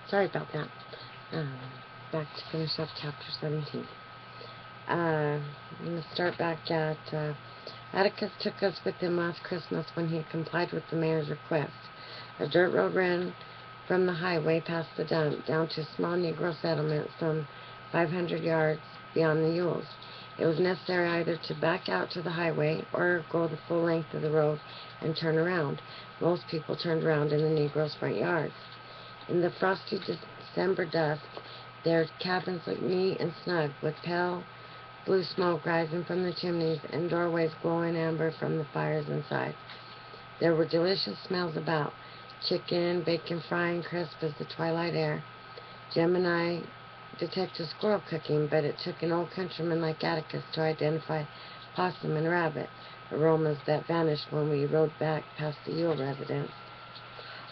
Sorry about that. Um, Back to finish up chapter 17. I'm going to start back at Atticus took us with him last Christmas when he complied with the mayor's request. A dirt road ran from the highway past the dump down to a small Negro settlement some 500 yards beyond the Ewells. It was necessary either to back out to the highway or go the full length of the road and turn around. Most people turned around in the Negroes' front yards. In the frosty December dusk, their cabins looked neat and snug, with pale blue smoke rising from the chimneys and doorways glowing amber from the fires inside. There were delicious smells about, chicken, bacon frying crisp as the twilight air. Jem and I detected squirrel cooking, but it took an old countryman like Atticus to identify possum and rabbit, aromas that vanished when we rode back past the Ewell residence.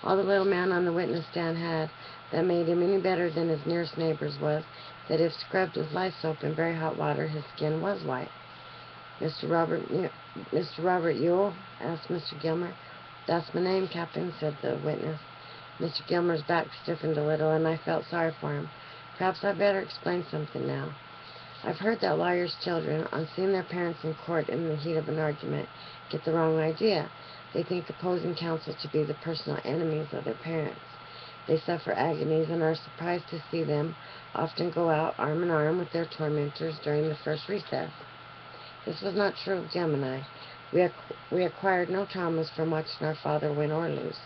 All the little man on the witness stand had that made him any better than his nearest neighbors was that if scrubbed with lye soap in very hot water, his skin was white. Mr. Robert Ewell? Asked Mr. Gilmer. That's my name, Captain, said the witness. Mr. Gilmer's back stiffened a little, and I felt sorry for him. Perhaps I'd better explain something now. I've heard that lawyers' children, on seeing their parents in court in the heat of an argument, get the wrong idea. They think opposing counsel to be the personal enemies of their parents. They suffer agonies and are surprised to see them often go out arm in arm with their tormentors during the first recess. This was not true of Jem and I. We acquired no traumas from watching our father win or lose.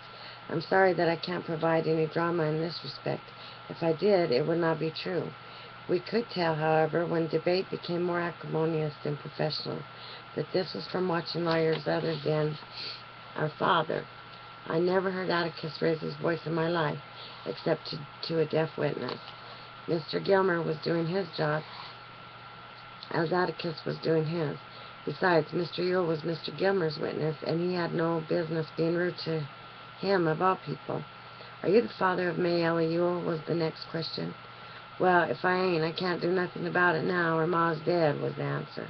I'm sorry that I can't provide any drama in this respect. If I did, it would not be true. We could tell, however, when debate became more acrimonious than professional, that this was from watching lawyers other than our father. I never heard Atticus raise his voice in my life, except to a deaf witness. Mr. Gilmer was doing his job, as Atticus was doing his. Besides, Mr. Ewell was Mr. Gilmer's witness, and he had no business being rude to him of all people. Are you the father of May Ella Ewell? Was the next question. Well, if I ain't, I can't do nothing about it now, or Ma's dead, was the answer.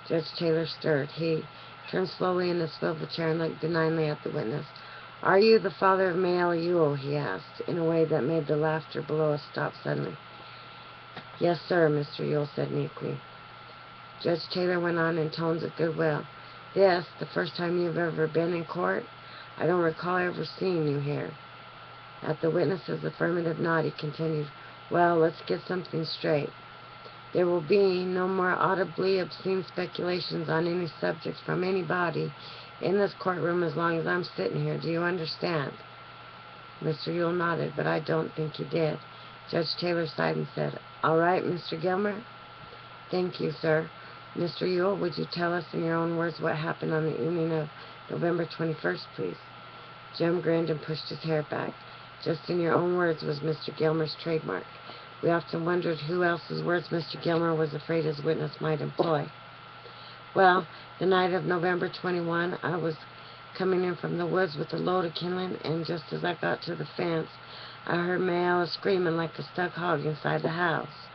Judge Taylor stirred. He turned slowly in his swivel chair and looked benignly at the witness. Are you the father of May Ella Ewell? He asked, in a way that made the laughter below us stop suddenly. Yes, sir, Mr. Ewell said meekly. Judge Taylor went on in tones of goodwill. This, the first time you've ever been in court? I don't recall ever seeing you here. At the witness's affirmative nod, he continued, Well, let's get something straight. There will be no more audibly obscene speculations on any subject from anybody in this courtroom as long as I'm sitting here. Do you understand? Mr. Ewell nodded, but I don't think he did. Judge Taylor sighed and said, All right, Mr. Gilmer? Thank you, sir. Mr. Ewell, would you tell us in your own words what happened on the evening of November 21st, please? Jem grinned and pushed his hair back. Just in your own words was Mr. Gilmer's trademark. We often wondered who else's words Mr. Gilmer was afraid his witness might employ. Well, the night of November 21, I was coming in from the woods with a load of kindling, and just as I got to the fence, I heard Mayella screaming like a stuck hog inside the house.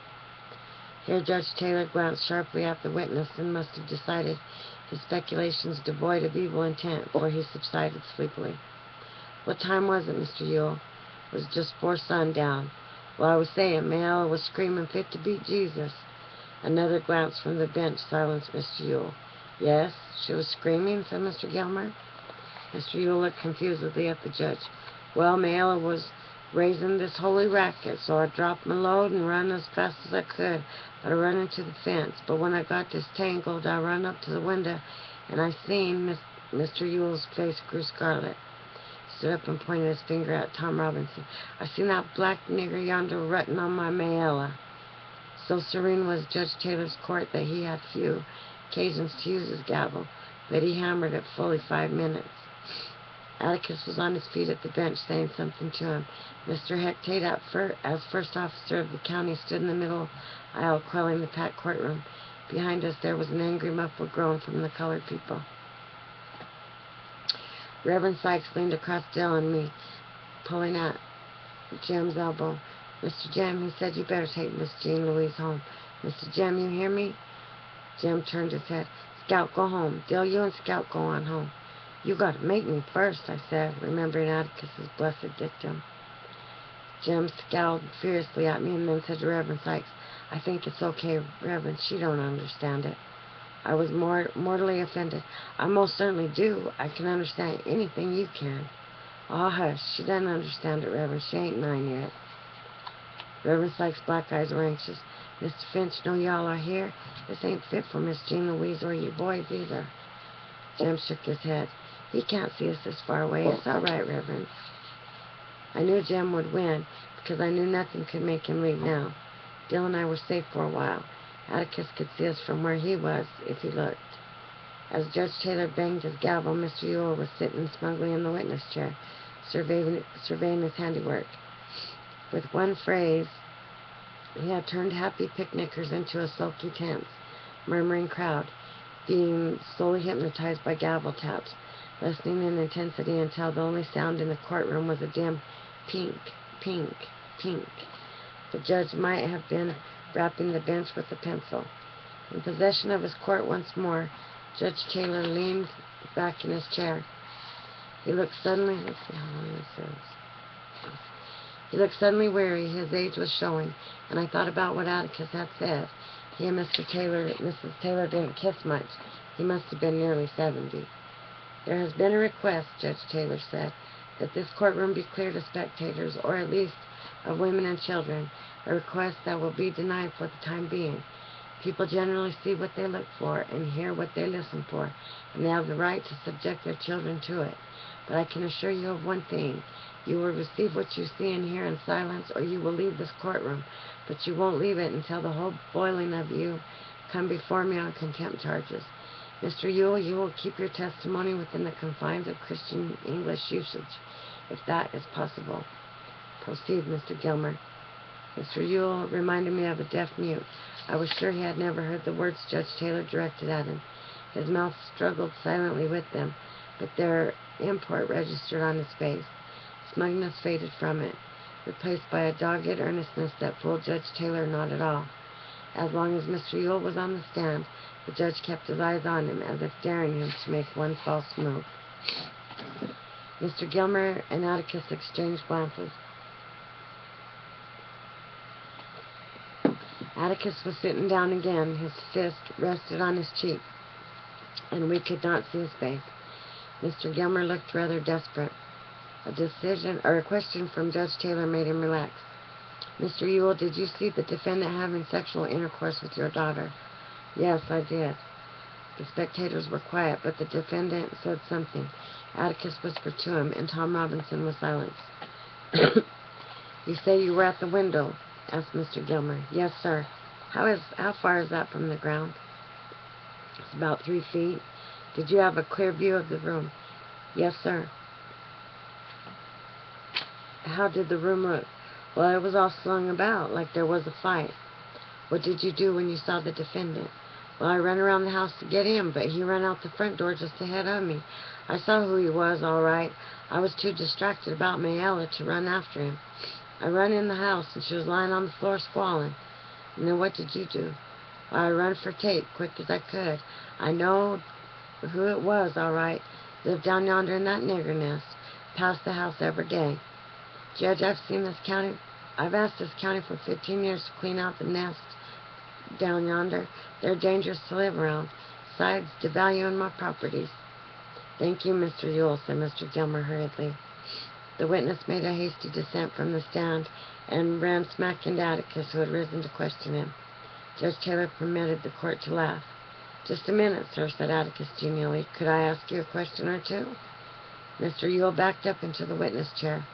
Here Judge Taylor glanced sharply at the witness and must have decided his speculations devoid of evil intent, for he subsided sleepily. What time was it, Mr. Ewell? It was just 'fore sundown. Well, I was saying, Mayella was screaming fit to beat Jesus. Another glance from the bench silenced Mr. Ewell. Yes, she was screaming, said Mr. Gilmer. Mr. Ewell looked confusedly at the judge. Well, Mayella was raising this holy racket, so I dropped my load and run as fast as I could. But I run into the fence. But when I got disentangled, I run up to the window, and I seen Mr. Ewell's face grew scarlet. He stood up and pointed his finger at Tom Robinson. I seen that black nigger yonder rutting on my Mayella. So serene was Judge Taylor's court that he had few occasions to use his gavel, but he hammered it fully 5 minutes. Atticus was on his feet at the bench, saying something to him. Mr. Heck Tate, as first officer of the county, stood in the middle aisle, quelling the packed courtroom. Behind us there was an angry, muffled groan from the colored people. Reverend Sykes leaned across Dell and me, pulling at Jem's elbow. Mr. Jem, he said, you better take Miss Jean Louise home. Mr. Jem, you hear me? Jem turned his head. Scout, go home. Dell, you and Scout go on home. You got to make me first, I said, remembering Atticus's blessed dictum. Jem scowled furiously at me and then said to Reverend Sykes, "I think it's okay, Reverend. She don't understand it." I was mortally offended. "I most certainly do. I can understand anything you can." "Aw, hush. She doesn't understand it, Reverend. She ain't 9 yet." Reverend Sykes' black eyes were anxious. "Mr. Finch, know y'all are here? This ain't fit for Miss Jean Louise or you boys either." Jem shook his head. "He can't see us this far away. It's all right, Reverend." I knew Jem would win, because I knew nothing could make him leave now. Dill and I were safe for a while. Atticus could see us from where he was, if he looked. As Judge Taylor banged his gavel, Mr. Ewell was sitting smugly in the witness chair, surveying his handiwork. With one phrase, he had turned happy picnickers into a sulky, tense, murmuring crowd, being slowly hypnotized by gavel taps, listening in intensity until the only sound in the courtroom was a dim pink, pink, pink. The judge might have been rapping the bench with a pencil. In possession of his court once more, Judge Taylor leaned back in his chair. He looked suddenly, let's see how long this is. He looked suddenly weary. His age was showing, and I thought about what Atticus had said. He and Mrs. Taylor didn't kiss much. He must have been nearly 70. "There has been a request," Judge Taylor said, "that this courtroom be cleared of spectators, or at least of women and children, a request that will be denied for the time being. People generally see what they look for and hear what they listen for, and they have the right to subject their children to it. But I can assure you of one thing. You will receive what you see and hear in silence, or you will leave this courtroom, but you won't leave it until the whole boiling of you come before me on contempt charges. Mr. Ewell, you will keep your testimony within the confines of Christian English usage, if that is possible." "Proceed, Mr. Gilmer." Mr. Ewell reminded me of a deaf mute. I was sure he had never heard the words Judge Taylor directed at him. His mouth struggled silently with them, but their import registered on his face. Smugness faded from it, replaced by a dogged earnestness that fooled Judge Taylor not at all. As long as Mr. Ewell was on the stand, the judge kept his eyes on him, as if daring him to make one false move. Mr. Gilmer and Atticus exchanged glances. Atticus was sitting down again. His fist rested on his cheek, and we could not see his face. Mr. Gilmer looked rather desperate. A question from Judge Taylor made him relax. "Mr. Ewell, did you see the defendant having sexual intercourse with your daughter?" "Yes, I did." The spectators were quiet, but the defendant said something. Atticus whispered to him, and Tom Robinson was silent. "You say you were at the window?" asked Mr. Gilmer. "Yes, sir." How far is that from the ground?" "It's about 3 feet. Did you have a clear view of the room?" "Yes, sir." "How did the room look?" "Well, it was all slung about, like there was a fight." "What did you do when you saw the defendant?" "Well, I ran around the house to get him, but he ran out the front door just ahead of me. I saw who he was, all right. I was too distracted about Mayella to run after him. I run in the house, and she was lying on the floor squalling." "And then what did you do?" "Well, I run for Tate, quick as I could. I know who it was, all right. Lived down yonder in that nigger nest. Passed the house every day. Judge, I've asked this county for 15 years to clean out the nests down yonder. They're dangerous to live around. Besides, devaluing my properties." "Thank you, Mr. Ewell," said Mr. Gilmer hurriedly. The witness made a hasty descent from the stand and ran smack into Atticus, who had risen to question him. Judge Taylor permitted the court to laugh. "Just a minute, sir," said Atticus genially. "Could I ask you a question or two?" Mr. Ewell backed up into the witness chair,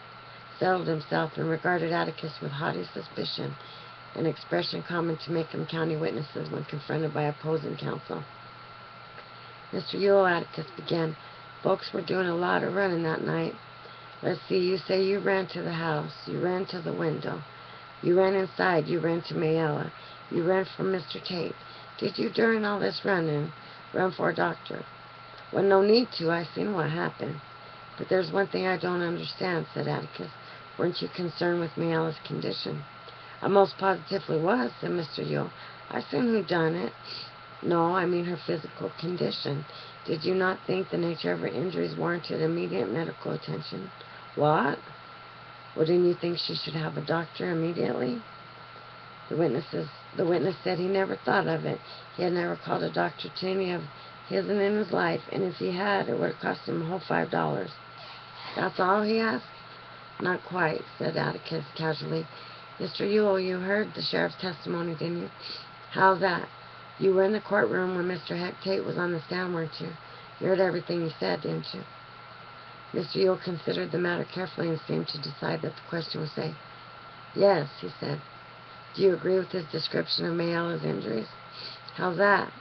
settled himself, and regarded Atticus with haughty suspicion, an expression common to Macomb County witnesses when confronted by opposing counsel. "Mr. Ewell," Atticus began, "folks were doing a lot of running that night. Let's see, you say you ran to the house, you ran to the window, you ran inside, you ran to Mayella, you ran from Mr. Tate. Did you, during all this running, run for a doctor?" "Well, no need to. I seen what happened." "But there's one thing I don't understand," said Atticus. "Weren't you concerned with Mayella's condition?" "I most positively was," said Mr. Ewell. "I seen who done it." "No, I mean her physical condition. Did you not think the nature of her injuries warranted immediate medical attention?" "What?" Well, didn't you think she should have a doctor immediately? The the witness said he never thought of it. He had never called a doctor to any of his in his life, and if he had, it would have cost him a whole $5. That's all he asked? Not quite, said Atticus casually. Mr. Ewell, you heard the sheriff's testimony, didn't you? How's that? You were in the courtroom when Mr. Heck Tate was on the stand, weren't you? You heard everything he said, didn't you? Mr. Ewell considered the matter carefully and seemed to decide that the question was safe. Yes, he said. Do you agree with his description of Mayella's injuries? How's that?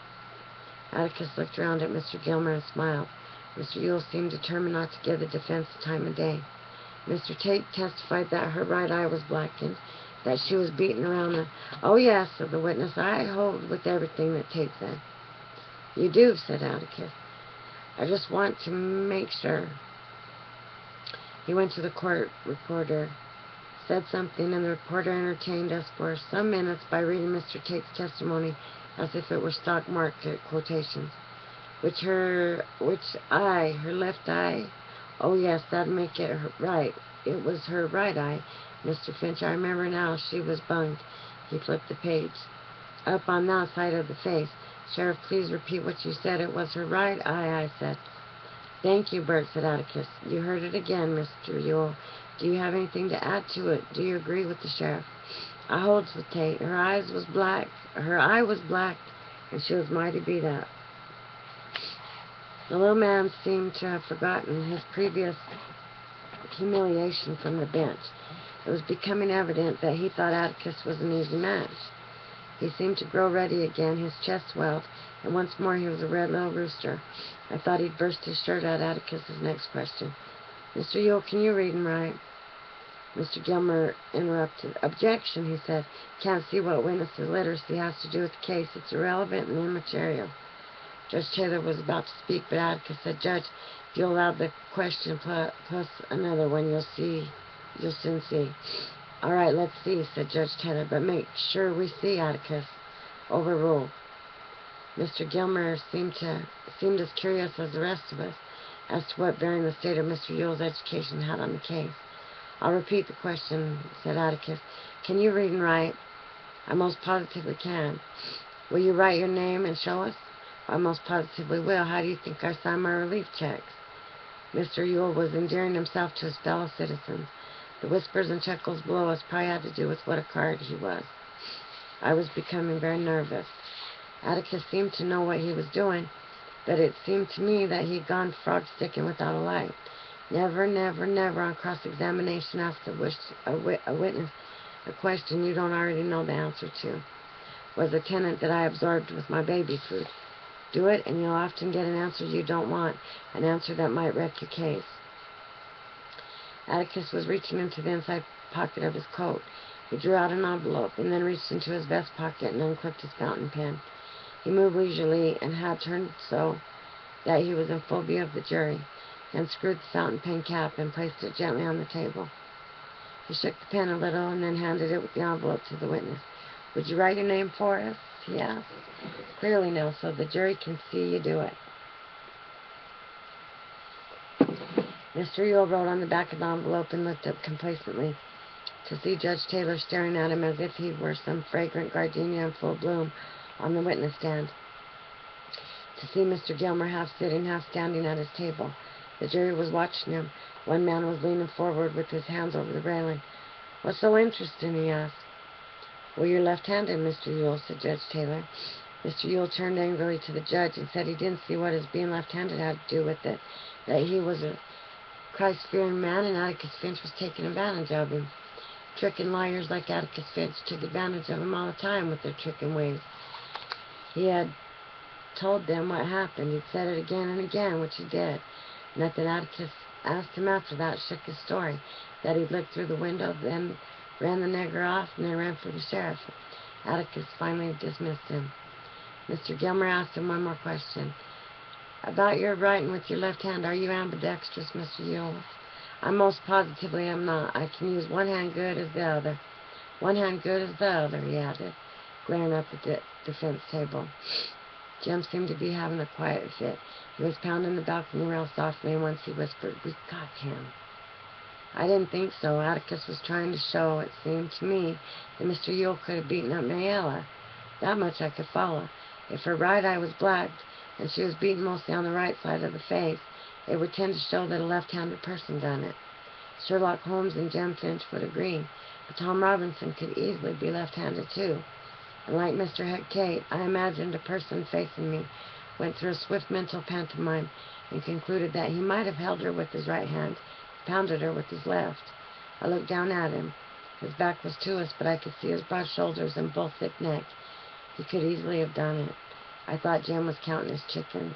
Atticus looked around at Mr. Gilmer and smiled. Mr. Ewell seemed determined not to give the defense the time of day. Mr. Tate testified that her right eye was blackened, that she was beaten around the... Oh, yes, said the witness. I hold with everything that Tate said. You do, said Atticus. I just want to make sure. He went to the court reporter, said something, and the reporter entertained us for some minutes by reading Mr. Tate's testimony as if it were stock market quotations. Her left eye? Oh, yes, that'd make it right. It was her right eye, Mr. Finch. I remember now. She was bunged. He flipped the page. Up on that side of the face. Sheriff, please repeat what you said. It was her right eye, I said. Thank you, Bert, said Atticus. You heard it again, Mr. Ewell. Do you have anything to add to it? Do you agree with the sheriff? I holds with Tate. Her eye was black, and she was mighty beat up. The little man seemed to have forgotten his previous humiliation from the bench. It was becoming evident that he thought Atticus was an easy match. He seemed to grow ruddy again, his chest swelled, and once more he was a red little rooster. I thought he'd burst his shirt at Atticus's next question. Mr. Ewell, can you read and write? Mr. Gilmer interrupted. Objection, he said. Can't see what witness's literacy has to do with the case. It's irrelevant and immaterial. Judge Taylor was about to speak, but Atticus said, Judge, if you allow the question plus another one, you'll soon see. All right, let's see, said Judge Taylor, but make sure we see, Atticus. Overruled. Mr. Gilmer seemed as curious as the rest of us as to what bearing the state of Mr. Ewell's education had on the case. I'll repeat the question, said Atticus. Can you read and write? I most positively can. Will you write your name and show us? I most positively will. How do you think I sign my relief checks? Mr. Ewell was endearing himself to his fellow citizens. The whispers and chuckles below us probably had to do with what a card he was. I was becoming very nervous. Atticus seemed to know what he was doing, but it seemed to me that he'd gone frog-sticking without a light. Never, never, never on cross-examination ask a witness a question you don't already know the answer to. Was a tenet that I absorbed with my baby food. Do it, and you'll often get an answer you don't want, an answer that might wreck your case. Atticus was reaching into the inside pocket of his coat. He drew out an envelope, and then reached into his vest pocket and unclipped his fountain pen. He moved leisurely, and had turned so that he was in full view of the jury, and screwed the fountain pen cap and placed it gently on the table. He shook the pen a little, and then handed it with the envelope to the witness. Would you write your name for us? He asked. Clearly now, so the jury can see you do it. Mr. Ewell wrote on the back of the envelope and looked up complacently to see Judge Taylor staring at him as if he were some fragrant gardenia in full bloom on the witness stand. To see Mr. Gilmer half sitting, half standing at his table. The jury was watching him. One man was leaning forward with his hands over the railing. What's so interesting? He asked. Well, you're left-handed, Mr. Ewell, said Judge Taylor. Mr. Ewell turned angrily to the judge and said he didn't see what his being left-handed had to do with it, that he was a Christ-fearing man and Atticus Finch was taking advantage of him. Tricking liars like Atticus Finch took advantage of him all the time with their tricking ways. He had told them what happened. He'd said it again and again, which he did. Nothing Atticus asked him after that shook his story, that he'd looked through the window, then ran the nigger off, and then ran for the sheriff. Atticus finally dismissed him. Mr. Gilmer asked him one more question. About your writing with your left hand, are you ambidextrous, Mr. Ewell? I most positively am not. I can use one hand good as the other. One hand good as the other, he added, glaring up at the defense table. Jim seemed to be having a quiet fit. He was pounding the balcony rail softly, and once he whispered, "We got him." I didn't think so. Atticus was trying to show, it seemed to me, that Mr. Ewell could have beaten up Mariella. That much I could follow. If her right eye was blacked, and she was beaten mostly on the right side of the face, it would tend to show that a left-handed person done it. Sherlock Holmes and Jem Finch would agree, but Tom Robinson could easily be left-handed too. And like Mr. Heck Kate, I imagined a person facing me, went through a swift mental pantomime, and concluded that he might have held her with his right hand, pounded her with his left. I looked down at him. His back was to us, but I could see his broad shoulders and bull thick neck. He could easily have done it. I thought Jem was counting his chickens.